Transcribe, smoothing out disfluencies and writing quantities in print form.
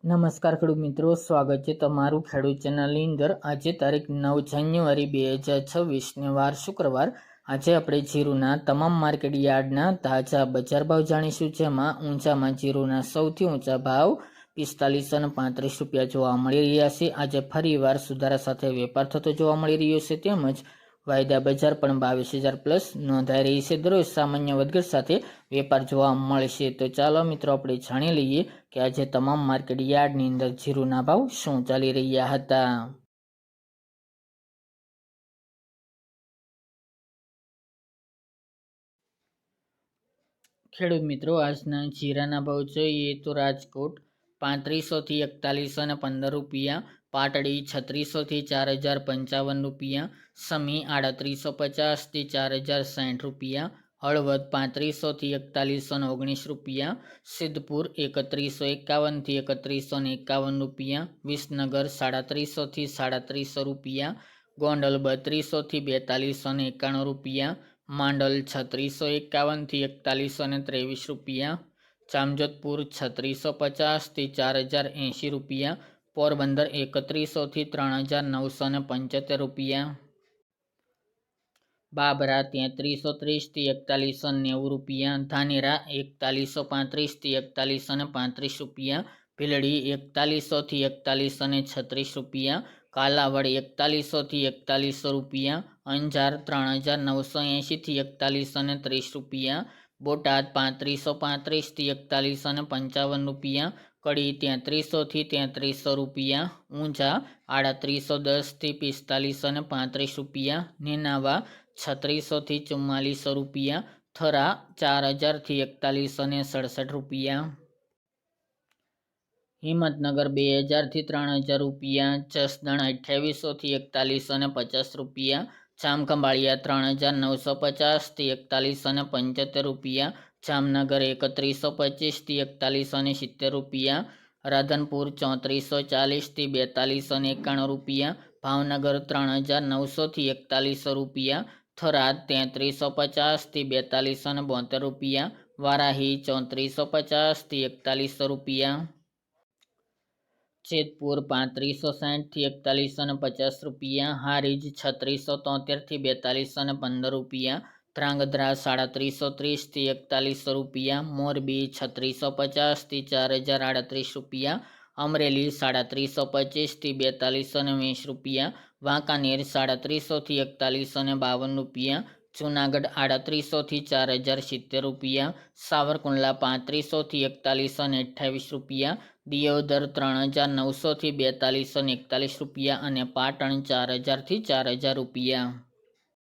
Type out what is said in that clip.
નમસ્કાર ખેડૂત મિત્રો, સ્વાગત છે તમારું ખેડૂત ચેનલની અંદર। આજે તારીખ 9 જાન્યુઆરી 2026 વાર શુક્રવાર। આજે આપણે જીરુના તમામ માર્કેટ યાર્ડના તાજા બજાર ભાવ જાણીશું, જેમાં ઊંચામાં જીરુના સૌથી ઊંચા ભાવ 4535 રૂપિયા જોવા મળી રહ્યા છે। આજે ફરીવાર સુધારા સાથે વેપાર થતો જોવા મળી રહ્યો છે, તેમજ વાયદા બજાર પણ 22,000 પ્લસ નોંધાઈ રહી છે। દરરોજ સામાન્ય વધઘટ સાથે વેપાર જોવા મળશે। તો ચાલો મિત્રો, આપણે જાણી લઈએ કે આજે તમામ માર્કેટ યાર્ડની અંદર જીરુના ભાવ શું ચાલી રહ્યા હતા। ખેડૂત મિત્રો, આજના જીરાના ભાવ જોઈએ તો રાજકોટ 3500 થી 4115 રૂપિયા, પાટડી 3600 થી 4055 રૂપિયા, સમી 3850 થી 4060 રૂપિયા, હળવદ 3500 થી 4119 રૂપિયા, સિદ્ધપુર 3151 થી 3151 રૂપિયા, વિસનગર 3700 થી 3700 રૂપિયા, ગોંડલ 3200 થી 4291 રૂપિયા, માંડલ 3651 થી 4123 રૂપિયા, જામજોધપુર 3650 થી 4080 રૂપિયા, પોરબંદર 3100 થી 3975 રૂપિયા, બાબરા 3330 થી 4190 રૂપિયા, ધાનેરા 4135 થી 4135 રૂપિયા, ભીલડી 4100 થી 4136 રૂપિયા, કાલાવડ 4100 થી 4100 રૂપિયા, અંજાર 3980 થી 4130 રૂપિયા, બોટાદ 3535 થી 4155 રૂપિયા, કડી 3300 થી 3300 રૂપિયા, ઊંઝા 3810 થી 4535 રૂપિયા, નેનાવા 3600 થી 4400 રૂપિયા, થરા 4000 થી 4167 રૂપિયા, હિંમતનગર 2000 થી 3000 રૂપિયા, જસદણ 2800 થી 4150 રૂપિયા, જામખંભાળિયા 3950 થી 4175 રૂપિયા, જામનગર 3125 થી 4170 રૂપિયા, રાધનપુર 3440 થી 4291 રૂપિયા, ભાવનગર 3900 થી 4100 રૂપિયા, થરાદ 3350 થી 4272 રૂપિયા, વારાહી 3450 થી 4100 રૂપિયા, જેતપુર 3560 થી 4150 રૂપિયા, હારીજ 3673 થી 4215 રૂપિયા, ધ્રાંગધ્રા 3730 થી 4100 રૂપિયા, મોરબી 3650 થી 4038 રૂપિયા, અમરેલી 3725 થી 4220 રૂપિયા, વાંકાનેર 3700 થી 4152 રૂપિયા, જૂનાગઢ 3800 થી 4070 રૂપિયા, સાવરકુંડલા 3500 થી 4128 રૂપિયા, દિયોદર 3900 થી 4241 રૂપિયા અને પાટણ 4000 થી 4000 રૂપિયા।